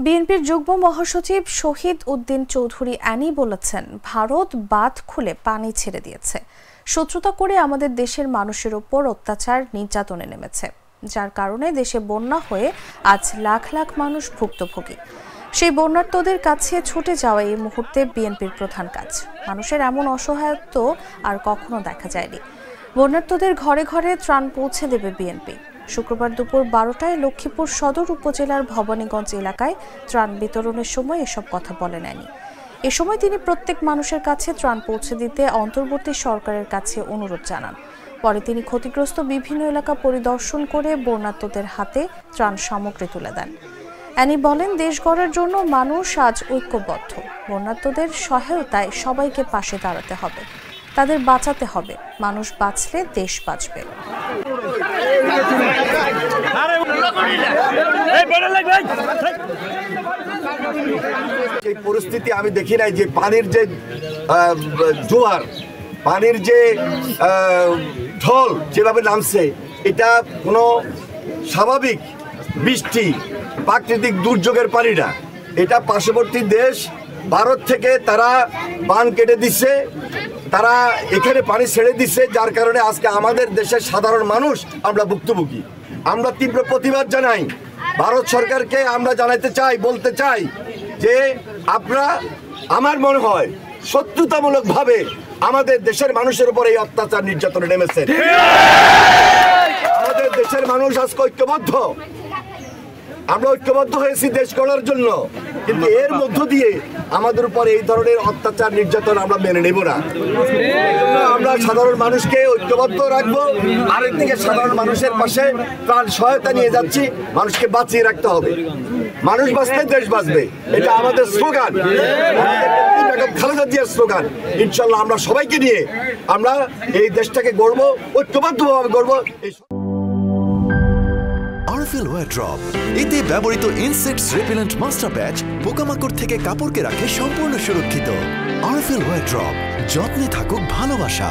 বিএনপির যুগ্ম মহাসচিব শহীদ উদ্দিন চৌধুরী অ্যানি বলেছেন, ভারত বাঁধ খুলে পানি ছেড়ে দিয়েছে। শত্রুতা করে আমাদের দেশের মানুষের ওপর অত্যাচার নির্যাতনে নেমেছে, যার কারণে দেশে বন্যা হয়ে আজ লাখ লাখ মানুষ ভুক্তভোগী। সেই বন্যার্তদের কাছে ছুটে যাওয়া এই মুহূর্তে বিএনপির প্রধান কাজ। মানুষের এমন অসহায়ত্ব আর কখনো দেখা যায়নি। বন্যার্তদের ঘরে ঘরে ত্রাণ পৌঁছে দেবে বিএনপি। শুক্রবার দুপুর 12টায় লক্ষ্মীপুর সদর উপজেলার ভবানীগঞ্জ এলাকায় ত্রাণ বিতরণের সময় এসব কথা বলেন অ্যানি। এ সময় তিনি প্রত্যেক মানুষের কাছে ত্রাণ পৌঁছে দিতে অন্তর্বর্তী সরকারের কাছে অনুরোধ জানান। পরে তিনি ক্ষতিগ্রস্ত বিভিন্ন এলাকা পরিদর্শন করে বন্যার্তদের হাতে ত্রাণ সামগ্রী তুলে দেন। অ্যানি বলেন, দেশ গড়ার জন্য মানুষ আজ ঐক্যবদ্ধ। বন্যার্তদের সহায়তায় সবাইকে পাশে দাঁড়াতে হবে, তাদের বাঁচাতে হবে। মানুষ বাঁচলে দেশ বাঁচবে। এই পরিস্থিতি আমি দেখি নাই যে পানির যে জোয়ার, পানির যে ঢল যেভাবে নামছে, এটা কোনো স্বাভাবিক বৃষ্টি প্রাকৃতিক দুর্যোগের পানি না। এটা পার্শ্ববর্তী দেশ ভারত থেকে তারা বাঁধ কেটে দিচ্ছে, তারা এখানে পানি ছেড়ে দিচ্ছে, যার কারণে আজকে আমাদের দেশের সাধারণ মানুষ আমরা ভুক্তভোগী। আমরা তীব্র প্রতিবাদ জানাই ভারত সরকারকে। আমরা জানাতে চাই, বলতে চাই যে আপনারা, আমার মনে হয় শত্রুতামূলকভাবে আমাদের দেশের মানুষের উপর এই অত্যাচার নির্যাতনে নেমেছেন। আমাদের দেশের মানুষ আজকে ঐক্যবদ্ধ, আমরা ঐক্যবদ্ধ হয়েছি দেশ গড়ার জন্য, কিন্তু এর মধ্য দিয়ে আমাদের উপর এই ধরনের অত্যাচার নির্যাতন আমরা মেনে নেব না। আমরা সাধারণ মানুষকে ঐক্যবদ্ধ রাখবো, আরেকদিকে সাধারণ মানুষের পাশে প্রাণ সহায়তা নিয়ে যাচ্ছি। মানুষকে বাঁচিয়ে রাখতে হবে, মানুষ বাঁচলে দেশ বাঁচবে, এটা আমাদের স্লোগান, খালেদা জিয়ার স্লোগান। ইনশাল্লাহ আমরা সবাইকে নিয়ে আমরা এই দেশটাকে গড়বো, ঐক্যবদ্ধভাবে গড়বো। আরফিল ওয়্যার ড্রপ, এতে ব্যবহৃত ইনসেক্টস রিপেলেন্ট মাস্টার ব্যাচ পোকামাকড় থেকে কাপড়কে রাখে সম্পূর্ণ সুরক্ষিত। আরফিল ওয়্যার ড্রপ, যত্নে থাকুক ভালোবাসা।